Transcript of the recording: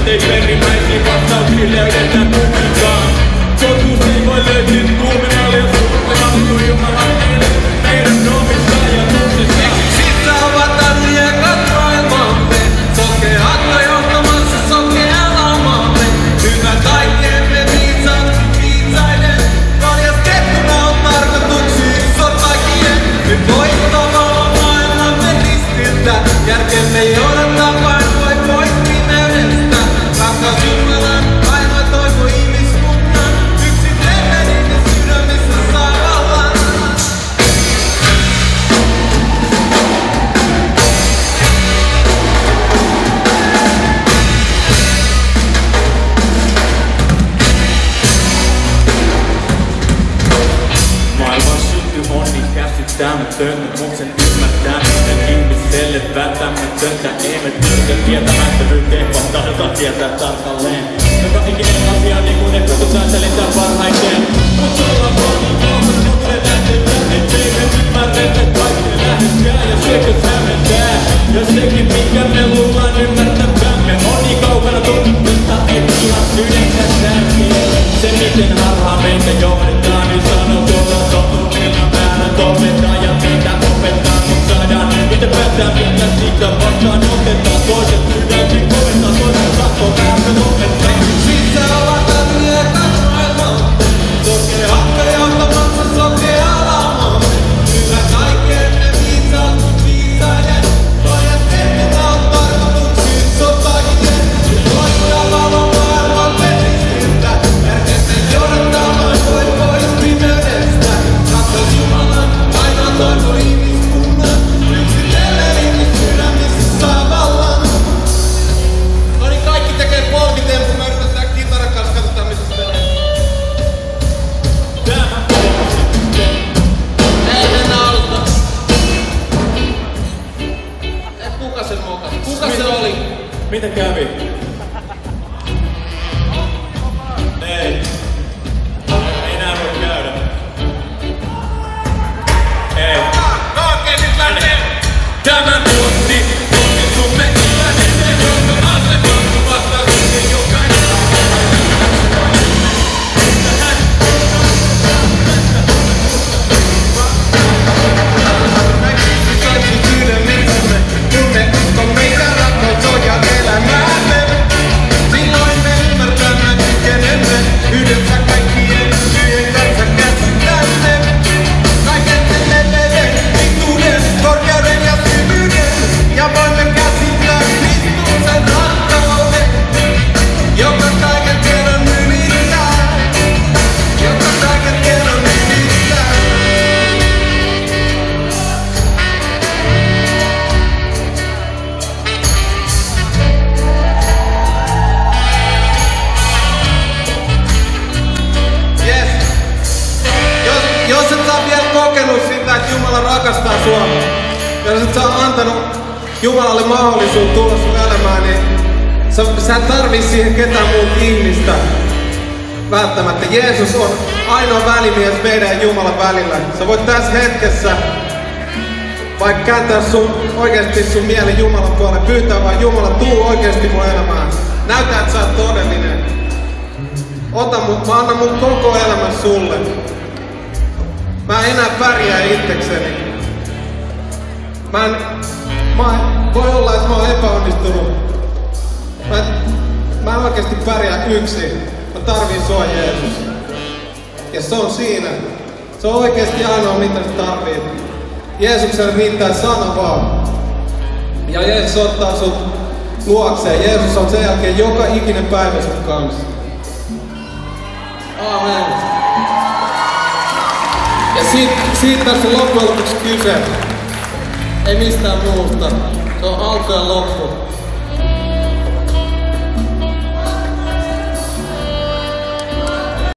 ettei perimmäisiä vastauksia löydetä kumminkaan. Totuus ei voi löytyä tuumimalla, jos suhtelemattu Jumalan mielestä meidän omissa ajatuksissa. Eksistä ovat asiakat maailmamme, sokeatta johtamassa sokealaamamme. Hyvä kaikkeemme viitsaiden, valjastettuna on tarkoituksiin sotakien. Nyt voittavalla maailmamme ristiltä, järkemme johdattaa vain voi pois pimeydestä. Rakkaus Jumalan, ainoa toivo ihmiskunnan, yksitellen niiden sydämissä saa vallan. Maailman synty on niin käsittämätöntä, mut sen ymmärtäminen ihmiselle välttämätöntä. Emme tyrkä tietämättömyyteen, vaan tahdotaan tietää tarkalleen joka ikinen asia niin kuin ehdotuksään selittää parhaiten. Mut ollaan vaan mutta ne lähdetään, ettei me ymmärretä kaikki läheskään. Ja sekös hämmentää, ja sekin mikä me luullaan ymmärtävämme on niin kaukana totuudesta, et ihan sydäntä tärkeä. Se miten harhaan meitä johdetaan, niin sanotaan totuudella väärät opettajat. Mitä opettaa, kun saadaan itse päättää, mitä siitä vastaan otetaan. Toiset sydänkin koventaa, toiset tahto väärät opettaa. Siitä ovat asiakat maailmamme, sokeatta johtamassa sokealaamamme. Hyvä kaikkeemme viitsaiden, valjastettuna on tarkoituksiin sotakien. Nyt voittavalla maailmamme ristiltä, järkemme johdattaa vain voi pois pimeydestä. Rakkaus Jumalan, ainoa toivo ihmiskunnan, yksitellen ihmis sydämissä saa vallan. No niin, kaikki tekee polkitempun, mä yritän tää kitaran kanssa, katsotaan missä se menee. Ei mennä alusta. Kuka sen mokasi? Kuka se oli? Mitä kävi? Ei. Ei nää voi käydä. Ei. No okei, nyt lähtee. Tämä vuosi onnistumme isänen, jonka asemannu vastaan sitten jokainen. Kaikki sydämissämme, tunne uskon meidän rakkaus on ja elämäämme. Silloin me ymmärtämme, kykenemme yhdessä kaikkien syjen kanssa käsitämme. Kaiken sen leveyden, pituuden, korkeuden ja syvyyden. Ja voimme käsittää Kristuksen rakkauden, joka kaiken tiedon ylittää. Joka kaiken tiedon ylittää. Yes. Jos et sä vielä kokenut sitä, että Jumala rakastaa sua, ja jos et sä antanut Jumalalle mahdollisuus tulla sun elämään, niin sä et tarvii siihen ketään muuta ihmistä. Välttämättä. Jeesus on ainoa välimies meidän ja Jumalan välillä. Sä voit tässä hetkessä vaikka kääntää oikeesti sun mielen Jumalan puolelle, pyytää vaan Jumala, tuu oikeesti mun elämään. Näytä, että sä oot todellinen. Mä annan mun koko elämän sulle. Mä en enää pärjää itsekseni. Voi olla, että mä oon epäonnistunut. Mä en oikeesti pärjää yksin. Mä tarviin sua, Jeesus. Ja se on siinä. Se on oikeesti ainoa, mitä sä tarvit. Jeesukselle riittää sana vaan. Ja Jeesus ottaa sut luokseen. Jeesus on sen jälkeen joka ikinen päivä sun kanssa. Amen. Ja siitä tässä on loppujen lopuksi kyse. Ei mistään muusta. Se on alku ja loppu.